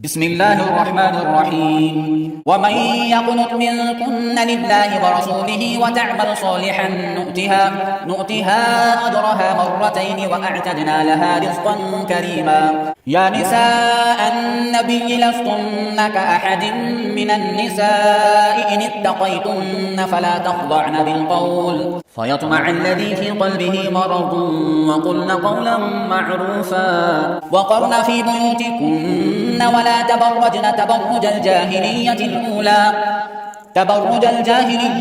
بسم الله الرحمن الرحيم. ومن يقنت منكن لله ورسوله وتعمل صالحا نؤتها أجرها مرتين وأعتدنا لها رزقا كريما. يا نساء النبي لستن كأحد من النساء إن اتقيتن فلا تخضعن بالقول فيطمع الذي في قلبه مرض وقلن قولا معروفا وقرن في بيوتكن ولا تبرجن تبرج الجاهلية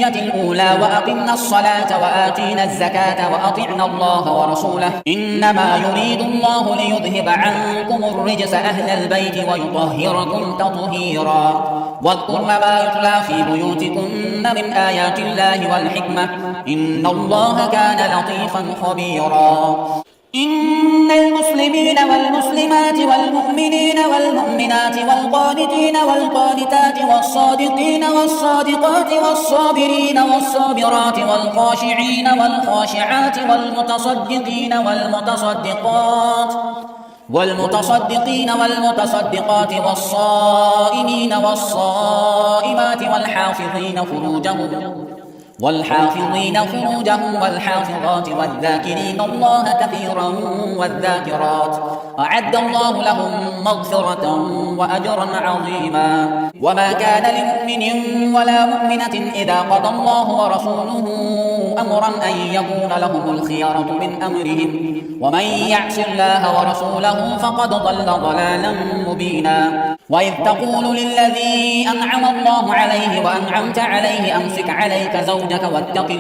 الأولى وأقمنا الصلاة وآتينا الزكاة وأطعنا الله ورسوله إنما يريد الله ليذهب عنكم الرجس أهل البيت ويطهركم تطهيرا. واذكرن ما يتلى في بيوتكن من آيات الله والحكمة إن الله كان لطيفا خبيرا. إن المسلمين والمسلمات والمؤمنين والمؤمنات والقانتين والقانتات والصادقين والصادقات والصابرين والصابرات والخاشعين والخاشعات والمتصدقين والمتصدقات والصائمين والصائمات والحافظين فروجهم والحافظات والذاكرين الله كثيرا والذاكرات أعد الله لهم مغفرة وأجرا عظيما. وما كان لمؤمن ولا مؤمنة إذا قضى الله ورسوله أمرا أن يكون لهم الخيرة من أمرهم ومن يعص الله ورسوله فقد ضل ضلالا مبينا. وإذ تقول للذي أنعم الله عليه وأنعمت عليه أمسك عليك زوجك واتق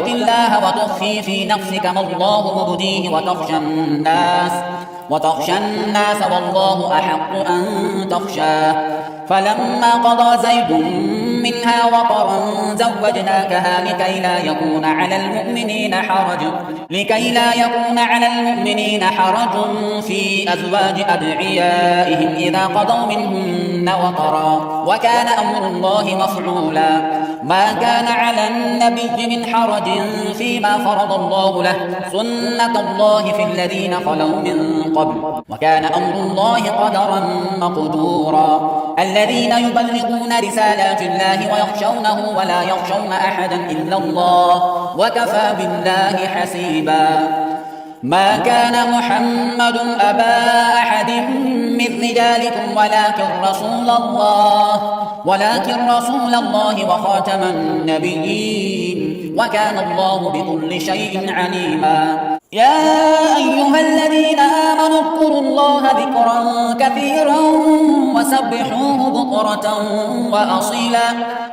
الله وتخفي في نفسك ما الله مبديه وتخشى الناس والله أحق أن تخشاه فلما قضى زيد منها وطرا زوجناكها لكي لا يكون على المؤمنين حرج في أزواج أدعيائهم إذا قضوا منهن وطرا وكان أمر الله مفعولا. ما كان على النبي من حرج فيما فرض الله له سنة الله في الذين خلوا من قبل وكان أمر الله قدرا مقدورا. الذين يبلغون رسالات الله ويخشونه ولا يخشون أحدا إلا الله وكفى بالله حسيبا. ما كان محمد أبا أحد من رجالكم ولكن رسول الله وخاتم النبيين وكان الله بكل شيء عليما. يا أيها الذين آمنوا اذكروا الله ذكرا كثيرا وسبحوه بكرة وأصيلا.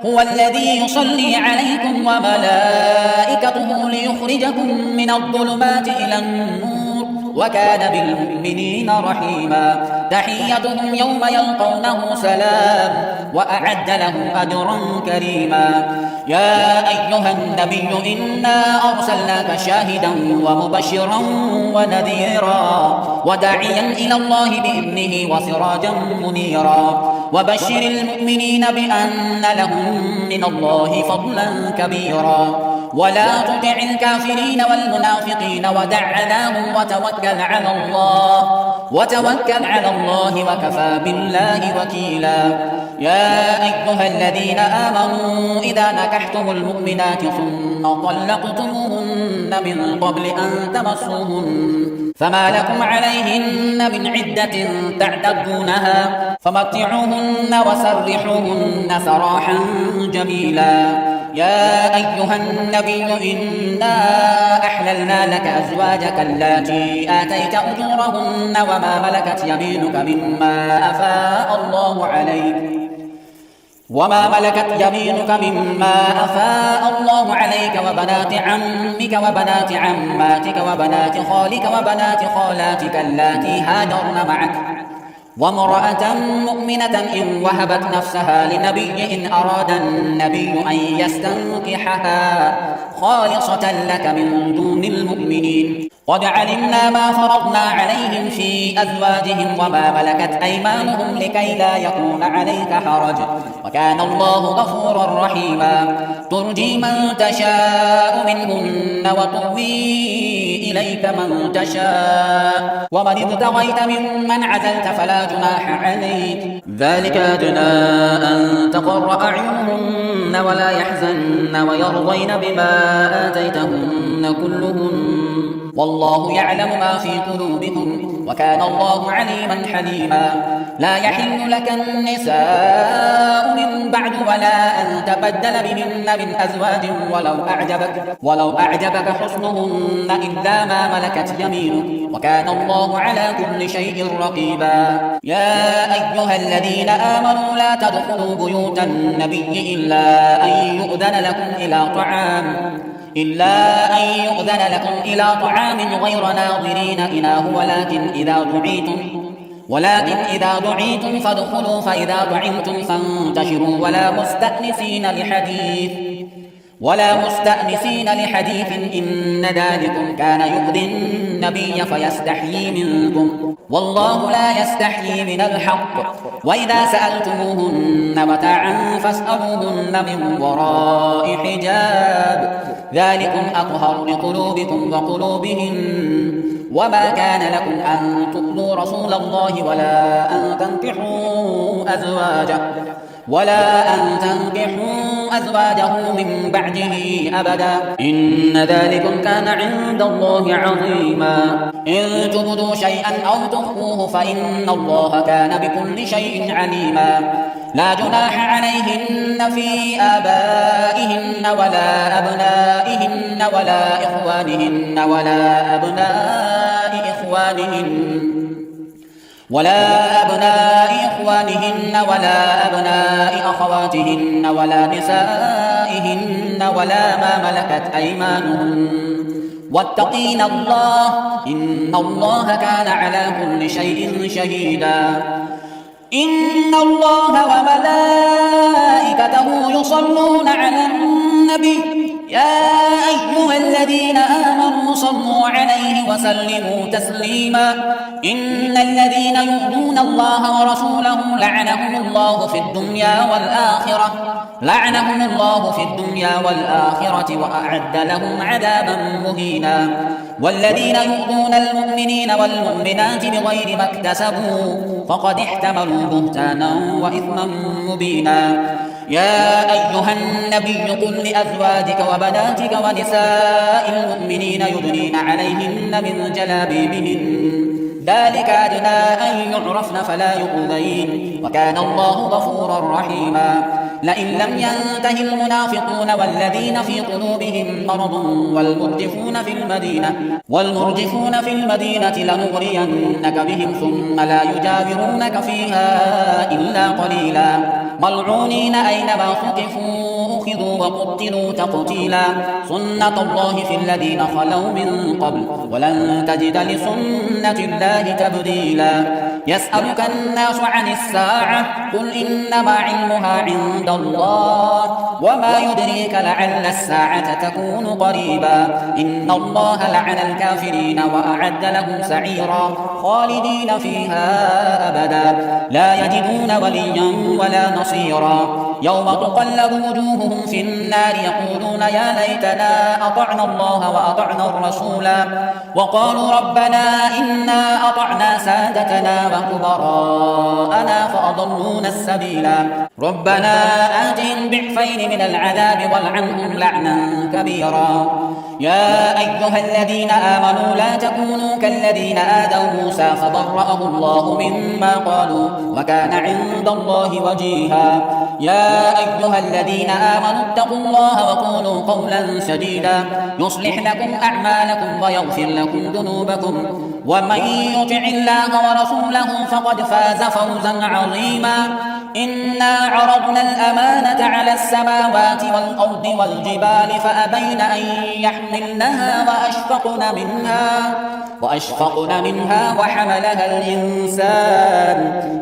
هو الذي يصلي عليكم وملائكته ليخرجكم من الظلمات إلى النور وكان بالمؤمنين رحيما. تحيتهم يوم يلقونه سلام وأعد لهم أجرا كريما. يا أيها النبي إنا أرسلناك شاهدا ومبشرا ونذيرا وداعيا إلى الله بإذنه وسراجا منيرا. وبشر المؤمنين بأن لهم من الله فضلا كبيرا. ولا تطع الكافرين والمنافقين ودع أذاهم وتوكل على الله وكفى بالله وكيلا. يا أيها الذين آمنوا إذا نكحتم المؤمنات ثم طلقتموهن من قبل أن تمسوهن فما لكم عليهن من عدة تعتدونها فمتعوهن وسرحوهن سراحا جميلا. يا أيها النبي إنا أحللنا لك أزواجك اللاتي آتيت أجورهن وما ملكت يمينك مما أفاء الله عليك وبنات عمك وبنات عماتك وبنات خالك وبنات خالاتك اللاتي هاجرن معك وامرأة مؤمنة إن وهبت نفسها لنبي إن أراد النبي أن يستنكحها خالصة لك من دون المؤمنين. قد علمنا ما فرضنا عليهم في أزواجهم وما ملكت أيمانهم لكي لا يكون عليك حرج وكان الله غفورا رحيما. ترجي من تشاء منهن وتؤوي إليك من تشاء ومن ابتغيت ممن عزلت فلا جناح عليك ذلك أدنى أن تقر أعينهن ولا يحزن ويرضين بما آتيتهن كلهن والله يعلم ما في قلوبكم وكان الله عليما حليما لا يحل لك النساء من بعد ولا أن تبدل بهن من أزواج ولو أعجبك حسنهن إلا ما ملكت يمينك وكان الله على كل شيء رقيبا يا أيها الذين آمنوا لا تدخلوا بيوت النبي إلا أن يؤذن لكم إلى طعام غير ناظرين إناه ولكن إذا دعيتم فادخلوا فإذا طعمتم فانتشروا ولا مستأنسين لحديث إن ذلكم كان يؤذي النبي فيستحيي منكم والله لا يستحيي من الحق وإذا سألتموهن متاعا فاسألوهن من وراء حجاب ذلكم أطهر لقلوبكم وقلوبهن وما كان لكم أن تؤذوا رسول الله ولا أن تنكحوا أزواجه من بعده أبدا إن ذلكم كان عند الله عظيما إن تبدوا شيئا أو تخفوه فإن الله كان بكل شيء عليما لا جناح عليهن في آبائهن ولا أبنائهن ولا إخوانهن ولا أبناء إخوانهن ولا أبناء أخواتهن ولا نسائهن ولا ما ملكت أيمانهن واتقين الله إن الله كان على كل شيء شهيدا إن الله وملائكته يصلون على النبي يا أيها الذين آمنوا صلوا عليه وسلموا تسليما إن الذين يؤذون الله ورسوله لعنهم الله في الدنيا والآخرة وأعد لهم عذابا مهينا والذين يؤذون المؤمنين والمؤمنات بغير ما اكتسبوا فقد احتملوا بهتانا وإثما مبينا يا أيها النبي قل لأزواجك وبناتك ونساء المؤمنين يدنين عليهن من جلابيبهن ذلك أدنى أن يعرفن فلا يؤذين وكان الله غفورا رحيما لئن لم ينته المنافقون والذين في قلوبهم مرض والمرجفون في المدينة لنغرينك بهم ثم لا يجاورونك فيها إلا قليلا ملعونين أينما ثقفوا أخذوا وقتلوا تقتيلا سنة الله في الذين خلوا من قبل ولن تجد لسنة الله تبديلا يسألك الناس عن الساعة قل إنما علمها عند الله وما يدريك لعل الساعة تكون قريبا إن الله لعن الكافرين وأعد لهم سعيرا خالدين فيها أبدا لا يجدون وليا ولا نصيرا يوم تقلب وجوههم في النار يقولون يا ليتنا أطعنا الله وأطعنا الرسولا وقالوا ربنا إنا أطعنا سادتنا وكبراءنا فأضلونا السبيلا ربنا آتهم ضعفين من العذاب والعنهم لعنا كبيرا يا أيها الذين آمنوا لا تكونوا كالذين آذوا موسى فبرأه الله مما قالوا وكان عند الله وجيها يا أيها الذين آمنوا اتقوا الله وقولوا قولا سديدا يصلح لكم أعمالكم ويغفر لكم ذنوبكم ومن يطع الله ورسوله فقد فاز فوزا عظيما إنا عرضنا الأمانة على السماوات والأرض والجبال فأبين أن يحملنها وأشفقن منها وحملها الإنسان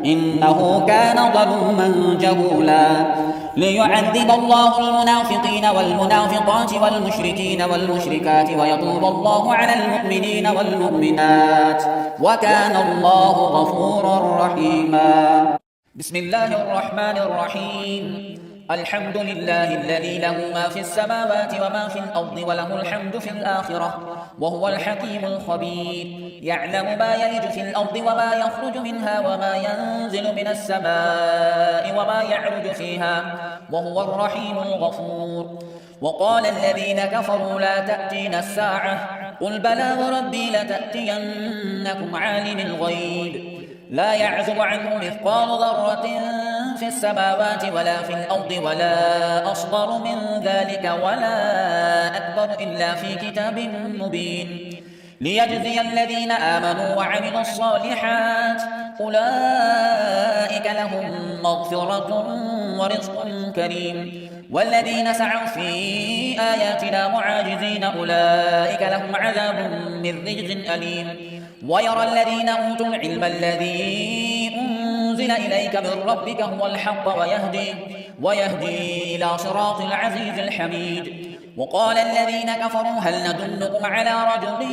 إنه كان ظلوما جهولا ليعذب الله المنافقين والمنافقات والمشركين والمشركات ويتوب الله على المؤمنين والمؤمنات وكان الله غفورا رحيما بسم الله الرحمن الرحيم الحمد لله الذي له ما في السماوات وما في الأرض وله الحمد في الآخرة وهو الحكيم الخبير يعلم ما يلج في الأرض وما يخرج منها وما ينزل من السماء وما يعرج فيها وهو الرحيم الغفور وقال الذين كفروا لا تأتينا الساعة قل بلى وربي لتأتينكم عالم الغيب لا يعزب عنه مثقال ذرة في السماوات ولا في الأرض ولا أصغر من ذلك ولا أكبر إلا في كتاب مبين ليجزي الذين آمنوا وعملوا الصالحات أولئك لهم مغفرة ورزق كريم والذين سعوا في آياتنا معاجزين أولئك لهم عذاب من رجز أليم ويرى الذين أوتوا العلم الذي أنزل إليك من ربك هو الحق ويهدي إلى صراط العزيز الحميد وقال الذين كفروا هل ندلكم على رجل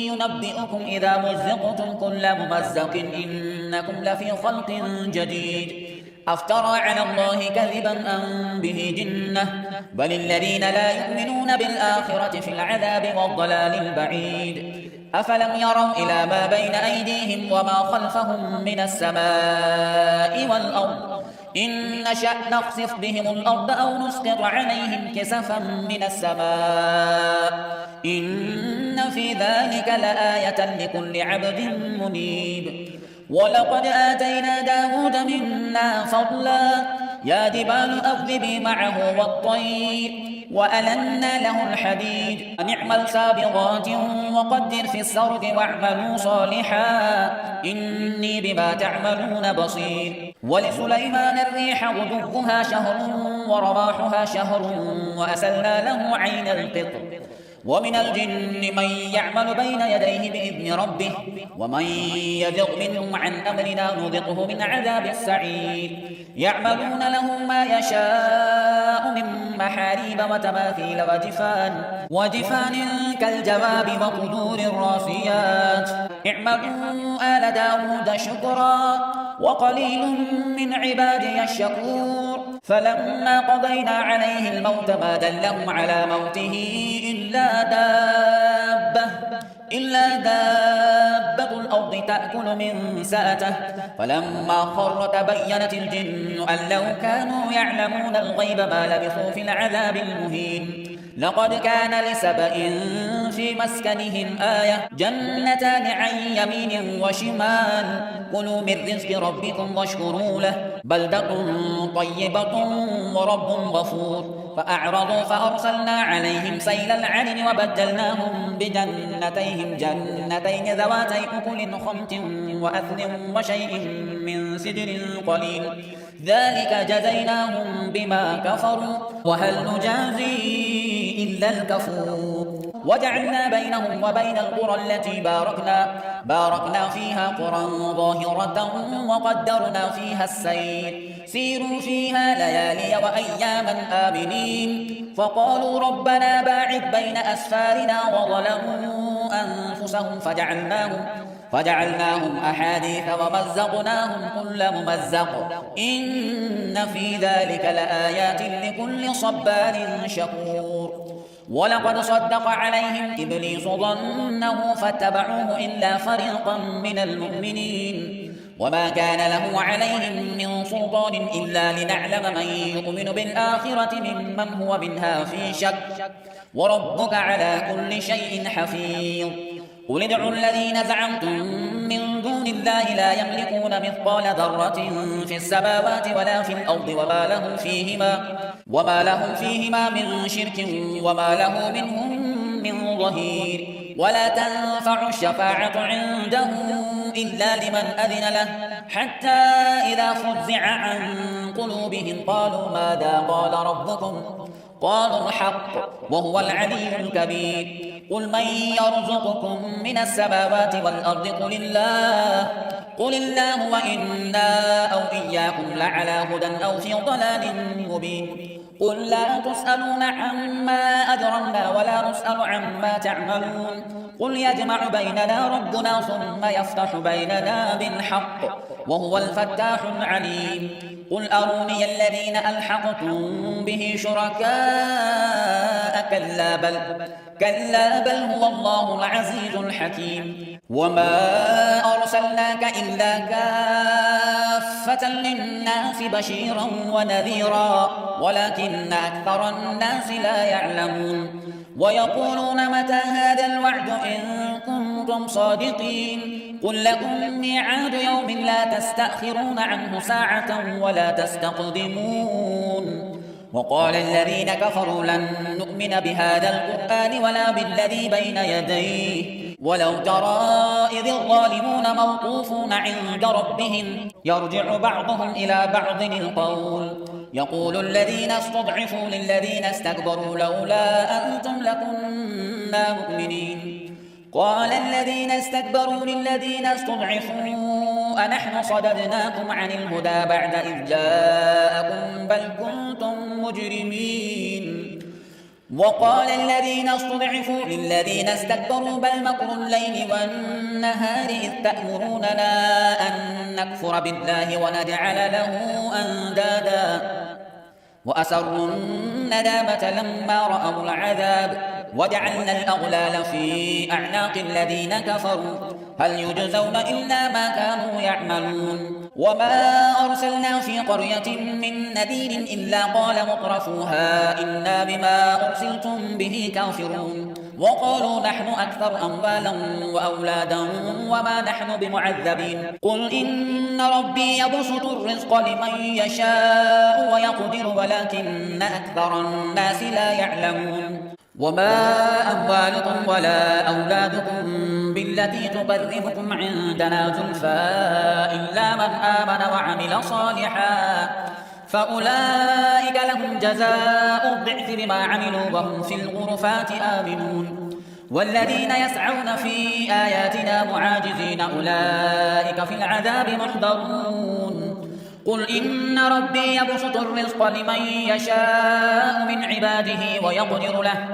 ينبئكم إذا مزقتم كل ممزق إنكم لفي خلق جديد أفترى على الله كذبا أم به جنة بل الذين لا يؤمنون بالآخرة في العذاب والضلال البعيد أفلم يروا إلى ما بين أيديهم وما خلفهم من السماء والأرض إن نشأ نخسف بهم الأرض أو نسقط عليهم كسفا من السماء إن في ذلك لآية لكل عبد منيب ولقد آتينا داود منا فضلا يا جبال أوبي معه والطير وألنا له الحديد أن اعمل سابغات وقدر في السرد واعملوا صالحا إني بما تعملون بصير ولسليمان الريح غدوها شهر ورواحها شهر وأسلنا له عين القطر ومن الجن من يعمل بين يديه بإذن ربه ومن يزغ منهم عن أمرنا نذقه من عذاب السعير يعملون له ما يشاء من محاريب وتماثيل وجفان كالجواب وقدور الراسيات اعملوا آل داود شكرا وقليل من عبادي الشكور فلما قضينا عليه الموت ما دلهم على موته إلا دابة الأرض تأكل من سأته فلما خر تبينت الجن أن لو كانوا يعلمون الغيب ما لبثوا في العذاب المهين لقد كان لسبإ في مسكنهم آية جنتان عن يمين وشمال كلوا من رزق ربكم واشكروا له بلدة طيبة ورب غفور فأعرضوا فأرسلنا عليهم سيل العرم وبدلناهم بجنتين جنتين ذواتي أكل خمط وأثل وشيء من سدر قليل ذلك جزيناهم بما كفروا وهل نجازي إلا الكفور وجعلنا بينهم وبين القرى التي باركنا فيها قرى ظاهرة وقدرنا فيها السير سيروا فيها ليالي وأياما آمنين فقالوا ربنا باعد بين أسفارنا وظلموا أنفسهم فجعلناهم أحاديث ومزقناهم كل ممزق إن في ذلك لآيات لكل صبار شكور ولقد صدق عليهم إبليس ظنه فاتبعوه إلا فريقا من المؤمنين وما كان له عليهم من سلطان إلا لنعلم من يؤمن بالآخرة ممن هو منها في شك وربك على كل شيء حفيظ قل ادعوا الذين زعمتم من دون الله لا يملكون مثقال ذرة في السماوات ولا في الأرض وما لهم فيهما من شرك وما له منهم من ظهير ولا تنفع الشفاعة عنده إلا لمن أذن له حتى إذا فزع عن قلوبهم قالوا ماذا قال ربكم قالوا الحق وهو العلي الكبير قل من يرزقكم من السماوات والأرض قل الله وإنا أو إياكم لعلى هدى أو في ضلال مبين قل لا تسألون عما أجرمنا ولا نسأل عما تعملون قل يجمع بيننا ربنا ثم يفتح بيننا بالحق وهو الفتاح العليم قل أروني الذين ألحقتم به شركاء كلا بل هو الله العزيز الحكيم وما أرسلناك إلا كافة للناس بشيرا ونذيرا ولكن أكثر الناس لا يعلمون ويقولون متى هذا الوعد إن كنتم صادقين قل لكم ميعاد يوم لا تستأخرون عنه ساعة ولا تستقدمون وقال الذين كفروا لن نؤمن بهذا القرآن ولا بالذي بين يديه ولو ترى إذ الظالمون موقوفون عند ربهم يرجع بعضهم إلى بعض القول يقول الذين استضعفوا للذين استكبروا لولا أنتم لكنا مؤمنين قال الذين استكبروا للذين استضعفوا أنحن صددناكم عن الهدى بعد إذ جاءكم بل كنتم مجرمين وقال الذين استضعفوا للذين استكبروا بل مكر الليل والنهار إذ تأمروننا أن نكفر بالله ونجعل له أندادا وأسروا الندامة لما رأوا العذاب وجعلنا الأغلال في أعناق الذين كفروا هل يجزون إلا ما كانوا يعملون وما أرسلنا في قرية من نذير إلا قال مترفوها إنا بما أرسلتم به كافرون وقالوا نحن أكثر أموالا وأولادا وما نحن بمعذبين قل إن ربي يبسط الرزق لمن يشاء ويقدر ولكن أكثر الناس لا يعلمون وما أموالكم ولا أولادكم بالتي تقربكم عندنا زلفى إلا من آمن وعمل صالحا فأولئك لهم جزاء الضعف بما عملوا وهم في الغرفات آمنون والذين يسعون في آياتنا معاجزين أولئك في العذاب محضرون قل إن ربي يبسط الرزق لمن يشاء من عباده ويقدر له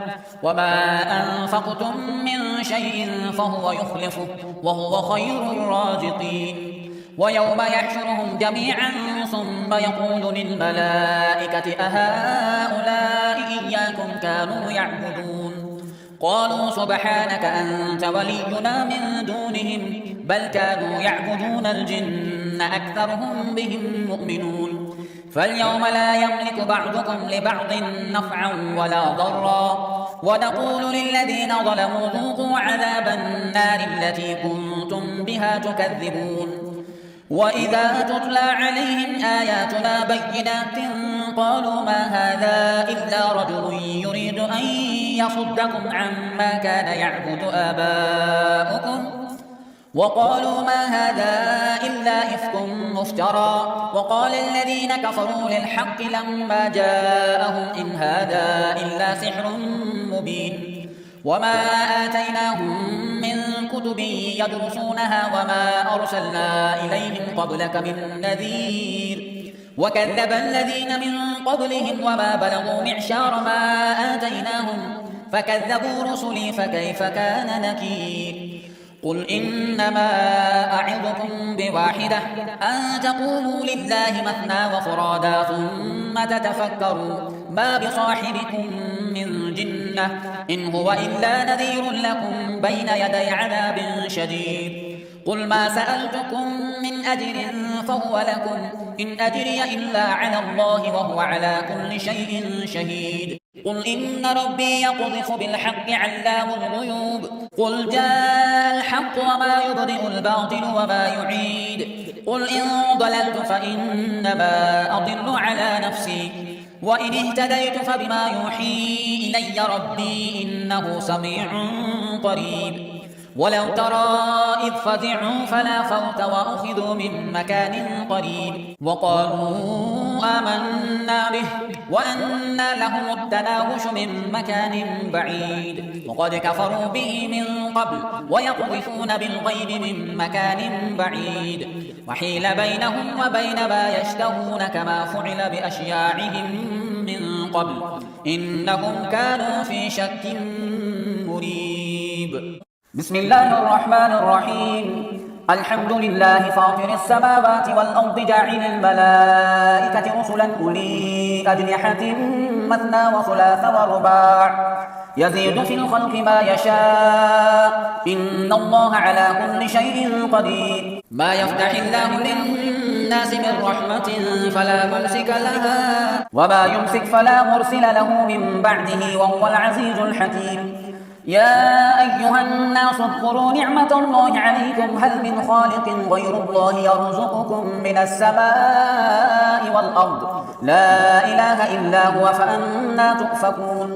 وما أنفقتم من شيء فهو يخلفه وهو خير الرازقين ويوم يحشرهم جميعا ثم يقول للملائكة أهؤلاء إياكم كانوا يعبدون قالوا سبحانك أنت ولينا من دونهم بل كانوا يعبدون الجن أكثرهم بهم مؤمنون فاليوم لا يملك بعضكم لبعض نفعا ولا ضرا ونقول للذين ظلموا ذوقوا عذاب النار التي كنتم بها تكذبون وإذا تتلى عليهم آياتنا بينات قالوا ما هذا إلا رجل يريد أن يصدكم عما كان يعبد آباؤكم وقالوا ما هذا إلا إفك مفترى وقال الذين كفروا للحق لما جاءهم إن هذا إلا سحر مبين وما آتيناهم من كتب يدرسونها وما أرسلنا إليهم قبلك من نذير وكذب الذين من قبلهم وما بلغوا معشار ما آتيناهم فكذبوا رسلي فكيف كان نكير قل إنما أعظكم بواحدة أن تقوموا لله مثنى وفرادا ثم تتفكروا ما بصاحبكم من جنة إن هو إلا نذير لكم بين يدي عذاب شديد قل ما سألتكم من أجر فهو لكم إن أجري إلا على الله وهو على كل شيء شهيد قل إن ربي يقذف بالحق علام الغيوب قل جاء الحق وما يبدئ الباطل وما يعيد قل إن ضللت فإنما أضل على نفسي وإن اهتديت فبما يوحي إلي ربي إنه سميع قريب ولو ترى إذ فزعوا فلا فوت وأخذوا من مكان قريب وقالوا آمنا به وأنى لهم التناوش من مكان بعيد وقد كفروا به من قبل ويقذفون بالغيب من مكان بعيد وحيل بينهم وبين ما يشتهون كما فعل بأشياعهم من قبل إنهم كانوا في شك مريب بسم الله الرحمن الرحيم الحمد لله فاطر السماوات والأرض جاعل الملائكة رسلا أولي أجنحة مثنى وثلاث ورباع يزيد في الخلق ما يشاء إن الله على كل شيء قدير ما يفتح الله للناس من رحمة فلا ممسك لها وما يمسك فلا مرسل له من بعده وهو العزيز الحكيم يا أيها الناس اذكروا نعمة الله عليكم هل من خالق غير الله يرزقكم من السماء والأرض لا إله إلا هو فأنى تؤفكون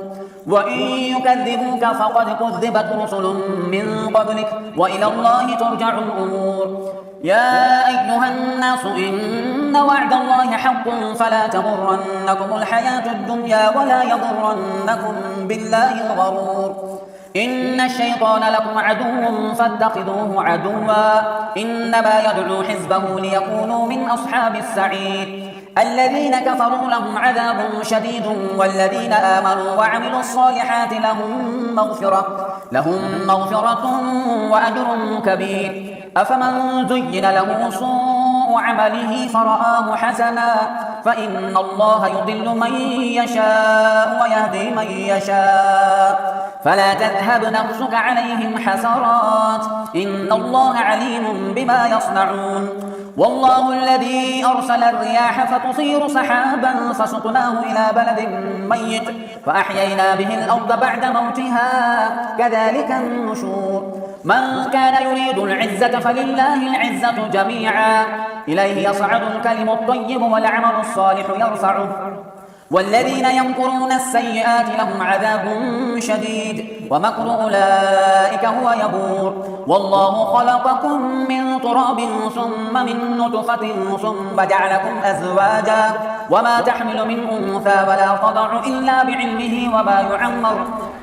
وإن يكذبوك فقد كذبت رسل من قبلك وإلى الله ترجع الأمور يا أيها الناس إن وعد الله حق فلا تغرنكم الحياة الدنيا ولا يغرنكم بالله الغرور إن الشيطان لكم عدو فاتخذوه عدوا إنما يدعو حزبه ليكونوا من أصحاب السعير الذين كفروا لهم عذاب شديد والذين آمنوا وعملوا الصالحات لهم مغفرة وأجر كبير أفمن زين له سوء عمله فرآه حسنا فإن الله يضل من يشاء ويهدي من يشاء فلا تذهب نفسك عليهم حسرات إن الله عليم بما يصنعون والله الذي أرسل الرياح فتثير سحابا فسقناه إلى بلد ميت فأحيينا به الأرض بعد موتها كذلك النشور من كان يريد العزة فلله العزة جميعا إليه يصعد الكلم الطيب والعمل الصالح يرفعه والذين يمكرون السيئات لهم عذاب شديد ومكر أولئك هو يبور والله خلقكم من تراب ثم من نطفة ثم جعلكم أزواجا وما تحمل من أنثى ولا تضع إلا بعلمه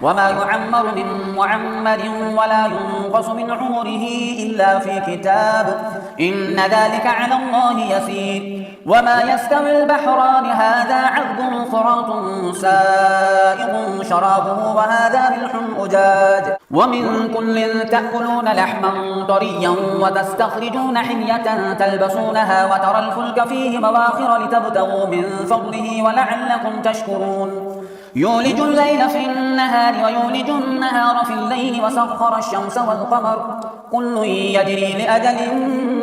وما يعمر من معمر ولا ينقص من عمره إلا في كتاب إن ذلك على الله يسير وما يستوي البحران هذا عذب فرات سائغ شرابه وهذا ملح أجاج ومن كل تأكلون لحما طريا وتستخرجون حلية تلبسونها وترى الفلك فيه مواخر لتبتغوا من فضله ولعلكم تشكرون يولج الليل في النهار ويولج النهار في الليل وسخر الشمس والقمر كل يجري لأجل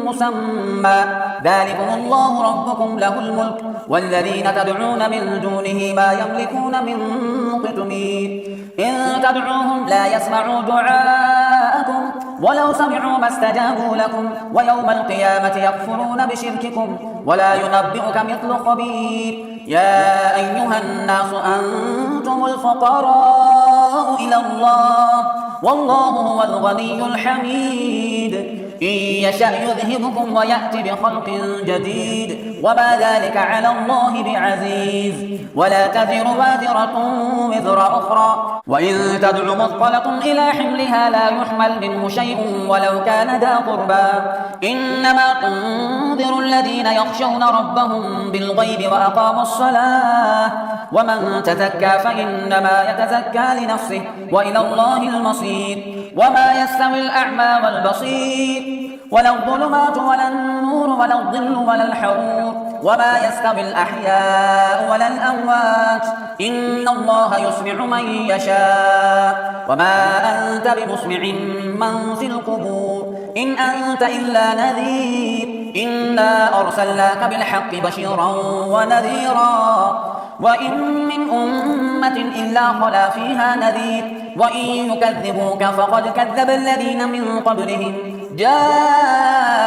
مسمى ذلكم الله ربكم له الملك والذين تدعون من دونه ما يملكون من قطمير إن تدعوهم لا يسمعوا دعاءكم ولو سمعوا ما استجابوا لكم ويوم القيامة يكفرون بشرككم ولا ينبئك مثل خبير يا أيها الناس أنتم الفقراء إلى الله والله هو الغني الحميد إن يشأ يذهبكم ويأتي بخلق جديد وما ذلك على الله بعزيز ولا تزر وازرة وزر أخرى وإن تدع مثقلة إلى حملها لا يحمل منه شيء ولو كان ذا قربى إنما تنذر الذين يخشون ربهم بالغيب وأقاموا الصلاة ومن تزكى فإنما يتزكى لنفسه وإلى الله المصير وما يستوي الأعمى والبصير ولا الظلمات ولا النور ولا الظل ولا الحرور وما يستوي الأحياء ولا الأموات إن الله يسمع من يشاء وما أنت بمسمع من في القبور إن أنت إلا نذير إنا أرسلناك بالحق بشيرا ونذيرا وإن من أمة إلا خلا فيها نذير وإن يكذبوك فقد كذب الذين من قبلهم جاءتهم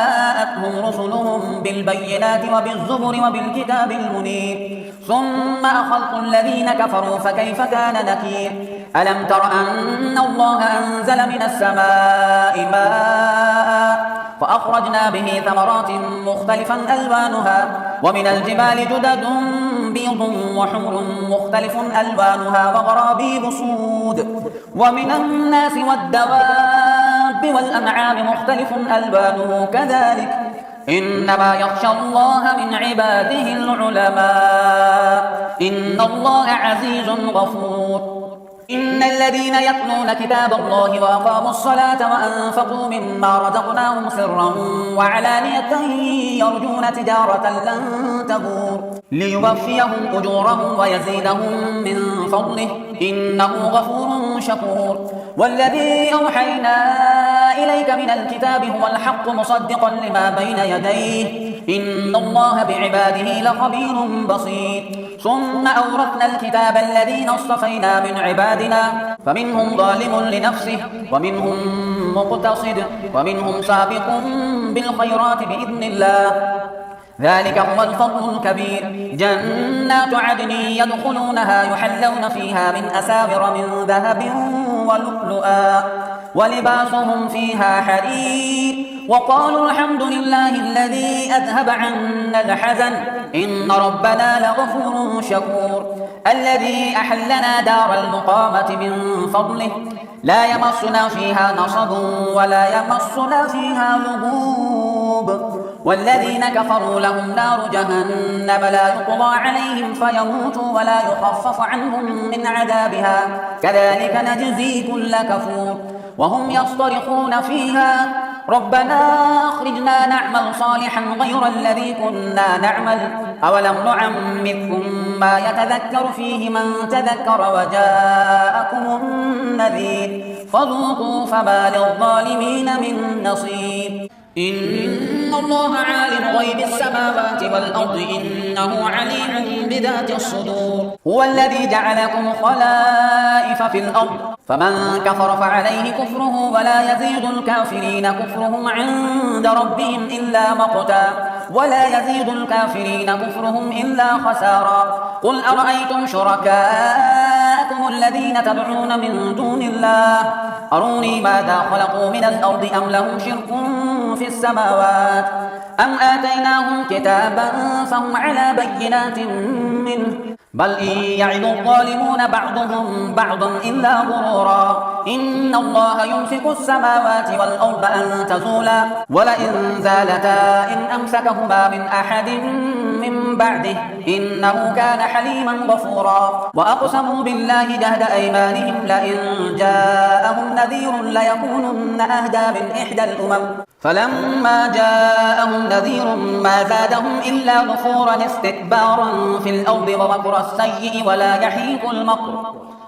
رسلهم بالبينات وبالزبر وبالكتاب المنير ثم أخذت الذين كفروا فكيف كان نكير ألم تر أن الله أنزل من السماء ماء فأخرجنا به ثمرات مختلفا ألوانها ومن الجبال جدد بيض وحمر مختلف ألوانها وغرابيب سود ومن الناس والدواب والأنعام مختلف ألوانه كذلك إنما يخشى الله من عباده العلماء إن الله عزيز غفور إن الذين يتلون كتاب الله وأقاموا الصلاة وأنفقوا مما رزقناهم سرا وعلانية يرجون تجارة لن تبور ليوفيهم أجورهم ويزيدهم من فضله إنه غفور شكور والذي أوحينا إليك من الكتاب هو الحق مصدقا لما بين يديه إن الله بعباده لخبير بصير ثم أورثنا الكتاب الذين اصطفينا من عبادنا فمنهم ظالم لنفسه ومنهم مقتصد ومنهم سابق بالخيرات بإذن الله ذلك هو الفضل الكبير جنات عدن يدخلونها يحلون فيها من أساور من ذهب ولؤلؤا ولباسهم فيها حرير وقالوا الحمد لله الذي أذهب عنا الحزن إن ربنا لغفور شكور الذي أحلنا دار المقامة من فضله لا يمسنا فيها نصب ولا يمسنا فيها لغوب والذين كفروا لهم نار جهنم لا يقضى عليهم فيموتوا ولا يخفف عنهم من عذابها كذلك نجزي كل كفور وهم يصطرخون فيها ربنا أخرجنا نعمل صالحا غير الذي كنا نعمل أولم نعمركم ما يتذكر فيه من تذكر وجاءكم النذير فذوقوا فما للظالمين من نصير إن الله عالم غيب السماوات والأرض إنه عليم بذات الصدور هو الذي جعلكم خلائف في الأرض فمن كفر فعليه كفره ولا يزيد الكافرين كفرهم عند ربهم إلا مقتا ولا يزيد الكافرين كفرهم إلا خسارا قل أرأيتم شركاءكم الذين تدعون من دون الله أروني ماذا خلقوا من الأرض أم لهم شرك في السماوات أم آتيناهم كتابا فهم على بينات منه بل إن يعد الظالمون بعضهم بعضا إلا غرورا إن الله يمسك السماوات والأرض أن تزولا ولئن زالتا إن أمسكهما من أحد من بعده إنه كان حليما غفورا وأقسموا بالله جهد أيمانهم لئن جاءهم نذير ليكونن أهدى من إحدى الأمم فلما جاءهم نذير ما زادهم إلا نفورا استكبارا في الأرض ومكر السيء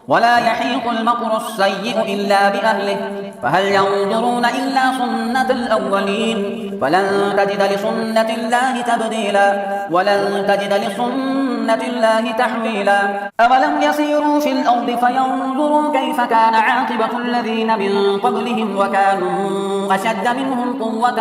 ولا يحيق المكر السيء إلا بأهله فهل ينظرون إلا سنة الأولين فلن تجد لسنة الله تبديلا ولن تجد لسنة الله تحويلا أولم يسيروا في الأرض فينظروا كيف كان عاقبة الذين من قبلهم وكانوا أشد منهم قوة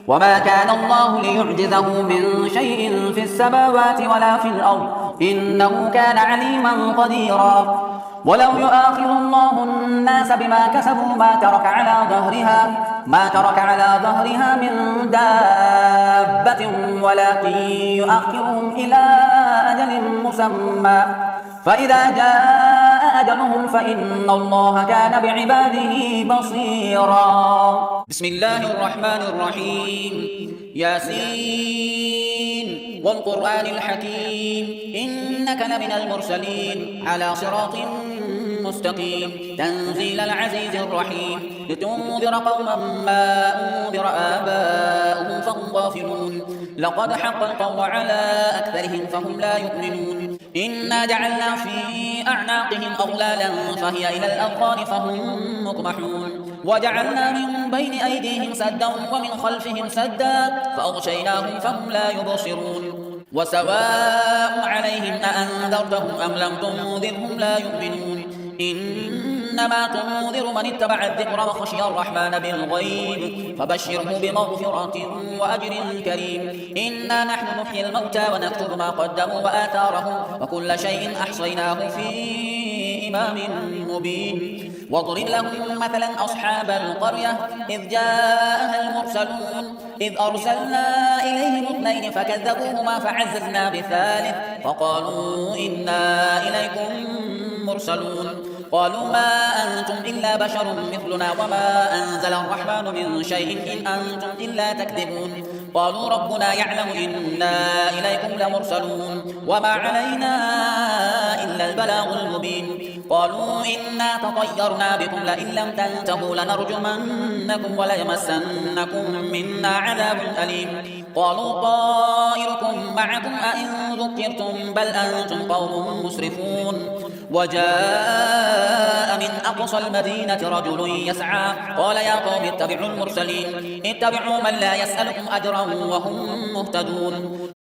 وما كان الله ليعجزه من شيء في السماوات ولا في الأرض إنه كان عليما قديرا ولو يؤاخذ الله الناس بما كسبوا ما ترك على ظهرها من دابة ولكن يؤخرهم إلى أجل مسمى فإذا جاء أجلهم فإن الله كان بعباده بصيرا بسم الله الرحمن الرحيم ياسين والقرآن الحكيم إنك لمن المرسلين على صراط مستقيم تنزيل العزيز الرحيم لتنذر قوما ما أنذر آباؤهم فهم غافلون لقد حق القول على أكثرهم فهم لا يؤمنون إنا جعلنا في أعناقهم أغلالا فهي إلى الأذقان فهم مقمحون وجعلنا من بين أيديهم سدا ومن خلفهم سدا فأغشيناهم فهم لا يبصرون وسواء عليهم أأنذرتهم أم لم تنذرهم لا يؤمنون إنما تنذر من اتبع الذكر وخشي الرحمن بالغيب فبشره بمغفرة وأجر كريم إنا نحن نحيي الموتى ونكتب ما قدموا وآثارهم وكل شيء أحصيناه في إمام مبين واضرب لهم مثلا أصحاب القرية إذ جاءها المرسلون إذ أرسلنا إليهم اثنين فكذبوهما فعززنا بثالث فقالوا إنا إليكم مرسلون قالوا ما أنتم إلا بشر مثلنا وما أنزل الرحمن من شيء إن أنتم إلا تكذبون قالوا ربنا يعلم إنا إليكم لمرسلون وما علينا إلا البلاغ المبين قالوا إنا تطيرنا بكم لئن لم تنتهوا لنرجمنكم وليمسنكم منا عذاب أليم قالوا طائركم معكم أئن ذكرتم بل أنتم قوم مسرفون وجاء من أقصى المدينة رجل يسعى قال يا قوم اتبعوا المرسلين اتبعوا من لا يسألكم أجرا وهم مهتدون